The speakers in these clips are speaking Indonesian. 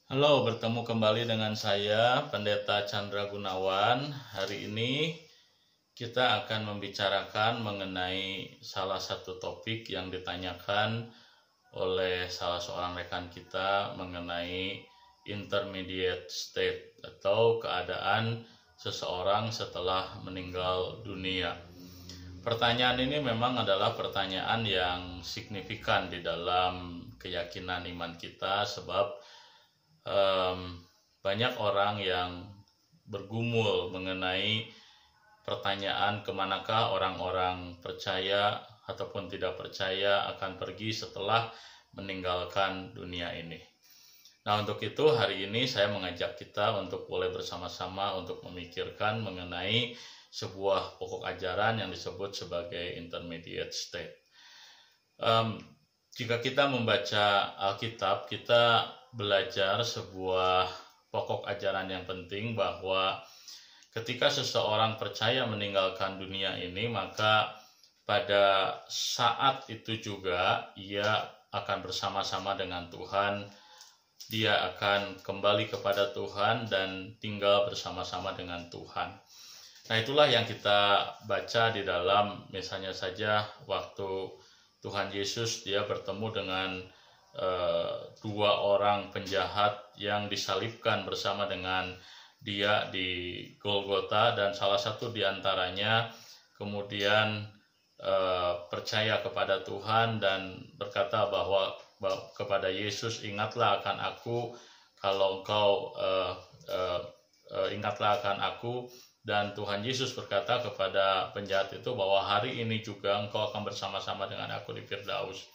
Halo, bertemu kembali dengan saya, Pendeta Chandra Gunawan. Hari ini kita akan membicarakan mengenai salah satu topik yang ditanyakan oleh salah seorang rekan kita mengenai intermediate state atau keadaan seseorang setelah meninggal dunia. Pertanyaan ini memang adalah pertanyaan yang signifikan di dalam keyakinan iman kita, sebab banyak orang yang bergumul mengenai pertanyaan kemanakah orang-orang percaya ataupun tidak percaya akan pergi setelah meninggalkan dunia ini. Nah, untuk itu hari ini saya mengajak kita untuk boleh bersama-sama untuk memikirkan mengenai sebuah pokok ajaran yang disebut sebagai intermediate state. Jika kita membaca Alkitab, kita belajar sebuah pokok ajaran yang penting bahwa ketika seseorang percaya meninggalkan dunia ini, maka pada saat itu juga ia akan bersama-sama dengan Tuhan. Dia akan kembali kepada Tuhan dan tinggal bersama-sama dengan Tuhan. Nah, itulah yang kita baca di dalam misalnya saja waktu Tuhan Yesus dia bertemu dengan dua orang penjahat yang disalibkan bersama dengan dia di Golgota, dan salah satu di antaranya kemudian percaya kepada Tuhan dan berkata bahwa kepada Yesus, ingatlah akan aku kalau engkau ingatlah akan aku. Dan Tuhan Yesus berkata kepada penjahat itu bahwa hari ini juga engkau akan bersama-sama dengan aku di Firdaus.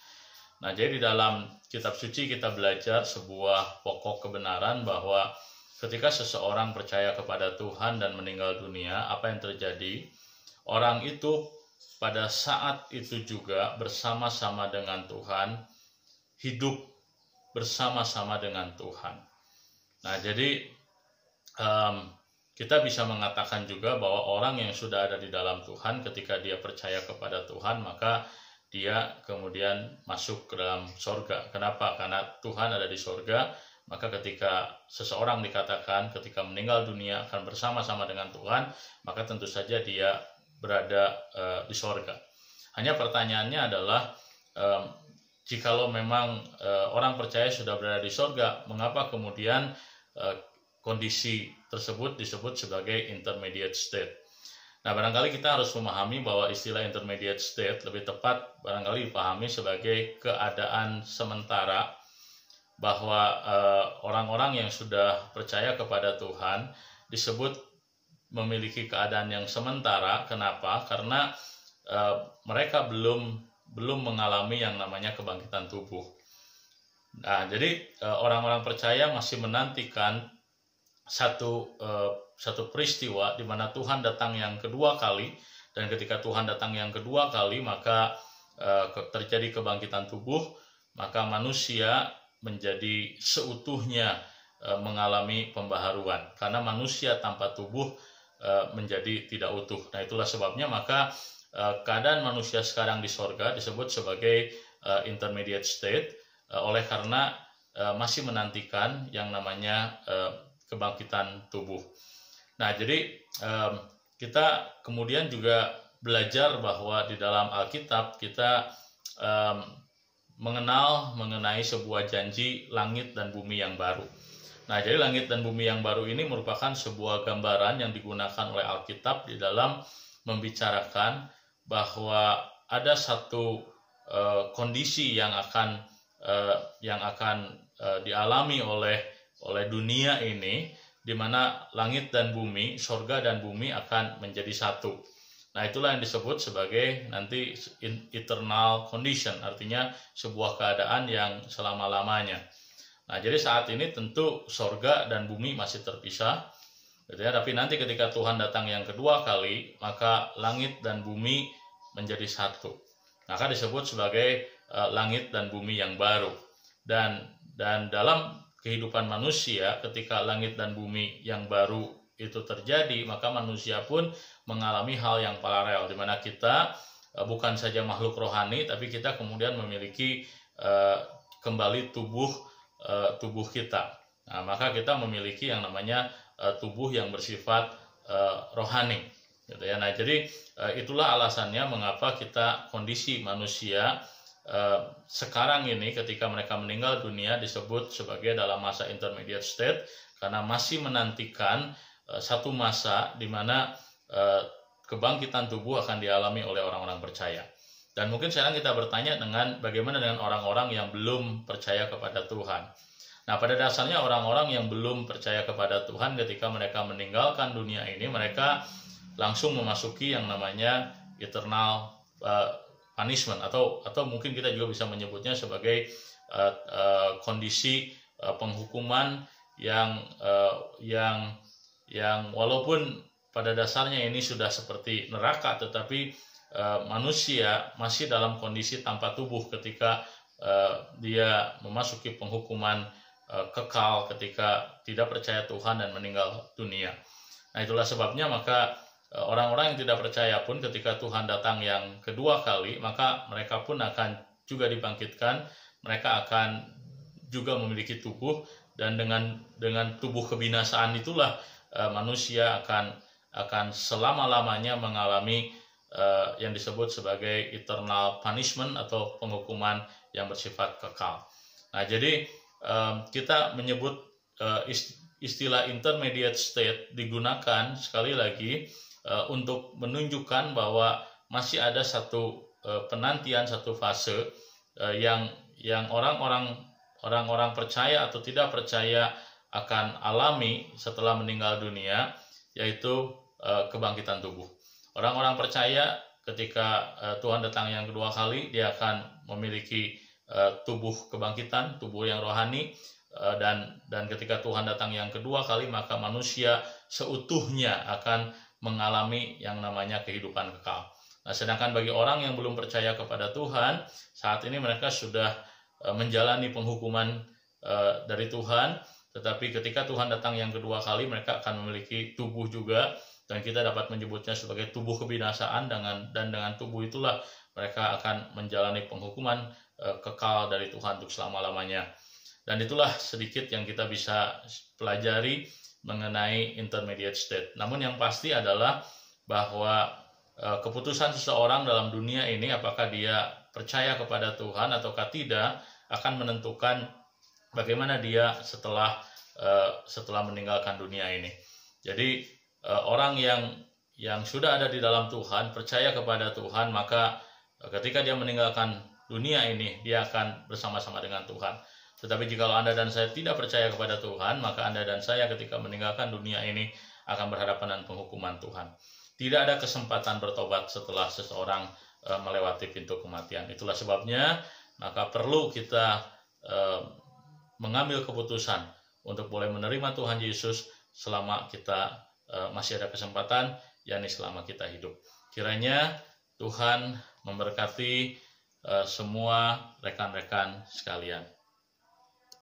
Nah, jadi di dalam kitab suci kita belajar sebuah pokok kebenaran bahwa ketika seseorang percaya kepada Tuhan dan meninggal dunia, apa yang terjadi? Orang itu pada saat itu juga bersama-sama dengan Tuhan, hidup bersama-sama dengan Tuhan. Nah, jadi kita bisa mengatakan juga bahwa orang yang sudah ada di dalam Tuhan, ketika dia percaya kepada Tuhan, maka dia kemudian masuk ke dalam sorga. Kenapa? Karena Tuhan ada di sorga, maka ketika seseorang dikatakan ketika meninggal dunia akan bersama-sama dengan Tuhan, maka tentu saja dia berada di sorga. Hanya pertanyaannya adalah, jikalau memang orang percaya sudah berada di sorga, mengapa kemudian kondisi tersebut disebut sebagai intermediate state? Nah, barangkali kita harus memahami bahwa istilah intermediate state lebih tepat barangkali dipahami sebagai keadaan sementara, bahwa orang-orang yang sudah percaya kepada Tuhan disebut memiliki keadaan yang sementara. Kenapa? Karena mereka belum mengalami yang namanya kebangkitan tubuh. Nah, jadi orang-orang percaya masih menantikan satu peristiwa di mana Tuhan datang yang kedua kali, dan ketika Tuhan datang yang kedua kali maka terjadi kebangkitan tubuh, maka manusia menjadi seutuhnya mengalami pembaharuan, karena manusia tanpa tubuh menjadi tidak utuh. Nah, itulah sebabnya maka keadaan manusia sekarang di sorga disebut sebagai intermediate state, oleh karena masih menantikan yang namanya kebangkitan tubuh. Nah, jadi kita kemudian juga belajar bahwa di dalam Alkitab kita mengenal mengenai sebuah janji langit dan bumi yang baru. Nah, jadi langit dan bumi yang baru ini merupakan sebuah gambaran yang digunakan oleh Alkitab di dalam membicarakan bahwa ada satu kondisi yang akan dialami oleh dunia ini, di mana langit dan bumi, sorga dan bumi akan menjadi satu. Nah, itulah yang disebut sebagai nanti eternal condition, artinya sebuah keadaan yang selama-lamanya. Nah, jadi saat ini tentu sorga dan bumi masih terpisah, gitu ya. Tapi nanti ketika Tuhan datang yang kedua kali, maka langit dan bumi menjadi satu. Maka disebut sebagai langit dan bumi yang baru. Dan dalam kehidupan manusia, ketika langit dan bumi yang baru itu terjadi, maka manusia pun mengalami hal yang paralel, di mana kita bukan saja makhluk rohani, tapi kita kemudian memiliki kembali tubuh kita. Nah, maka kita memiliki yang namanya tubuh yang bersifat rohani, gitu ya. Nah, jadi itulah alasannya mengapa kita kondisi manusia sekarang ini ketika mereka meninggal dunia disebut sebagai dalam masa intermediate state, karena masih menantikan satu masa di mana kebangkitan tubuh akan dialami oleh orang-orang percaya. Dan mungkin sekarang kita bertanya dengan bagaimana dengan orang-orang yang belum percaya kepada Tuhan. Nah, pada dasarnya orang-orang yang belum percaya kepada Tuhan ketika mereka meninggalkan dunia ini, mereka langsung memasuki yang namanya eternal punishment, atau mungkin kita juga bisa menyebutnya sebagai kondisi penghukuman yang walaupun pada dasarnya ini sudah seperti neraka, tetapi manusia masih dalam kondisi tanpa tubuh ketika dia memasuki penghukuman kekal ketika tidak percaya Tuhan dan meninggal dunia. Nah, itulah sebabnya maka orang-orang yang tidak percaya pun ketika Tuhan datang yang kedua kali, maka mereka pun akan juga dibangkitkan. Mereka akan juga memiliki tubuh, dan dengan tubuh kebinasaan itulah manusia akan selama-lamanya mengalami yang disebut sebagai eternal punishment atau penghukuman yang bersifat kekal. Nah, jadi kita menyebut istilah intermediate state digunakan sekali lagi untuk menunjukkan bahwa masih ada satu penantian, satu fase yang orang-orang percaya atau tidak percaya akan alami setelah meninggal dunia, yaitu kebangkitan tubuh. Orang-orang percaya ketika Tuhan datang yang kedua kali, dia akan memiliki tubuh kebangkitan, tubuh yang rohani, dan ketika Tuhan datang yang kedua kali, maka manusia seutuhnya akan mengalami yang namanya kehidupan kekal. Nah, sedangkan bagi orang yang belum percaya kepada Tuhan, saat ini mereka sudah menjalani penghukuman dari Tuhan, tetapi ketika Tuhan datang yang kedua kali, mereka akan memiliki tubuh juga, dan kita dapat menyebutnya sebagai tubuh kebinasaan, dan dengan tubuh itulah mereka akan menjalani penghukuman kekal dari Tuhan untuk selama-lamanya. Dan itulah sedikit yang kita bisa pelajari mengenai intermediate state. Namun yang pasti adalah bahwa keputusan seseorang dalam dunia ini, apakah dia percaya kepada Tuhan ataukah tidak, akan menentukan bagaimana dia setelah meninggalkan dunia ini. Jadi orang yang sudah ada di dalam Tuhan, percaya kepada Tuhan, maka ketika dia meninggalkan dunia ini, dia akan bersama-sama dengan Tuhan. Tetapi jika Anda dan saya tidak percaya kepada Tuhan, maka Anda dan saya ketika meninggalkan dunia ini akan berhadapan dengan penghukuman Tuhan. Tidak ada kesempatan bertobat setelah seseorang melewati pintu kematian. Itulah sebabnya maka perlu kita mengambil keputusan untuk boleh menerima Tuhan Yesus selama kita masih ada kesempatan, yakni selama kita hidup. Kiranya Tuhan memberkati semua rekan-rekan sekalian.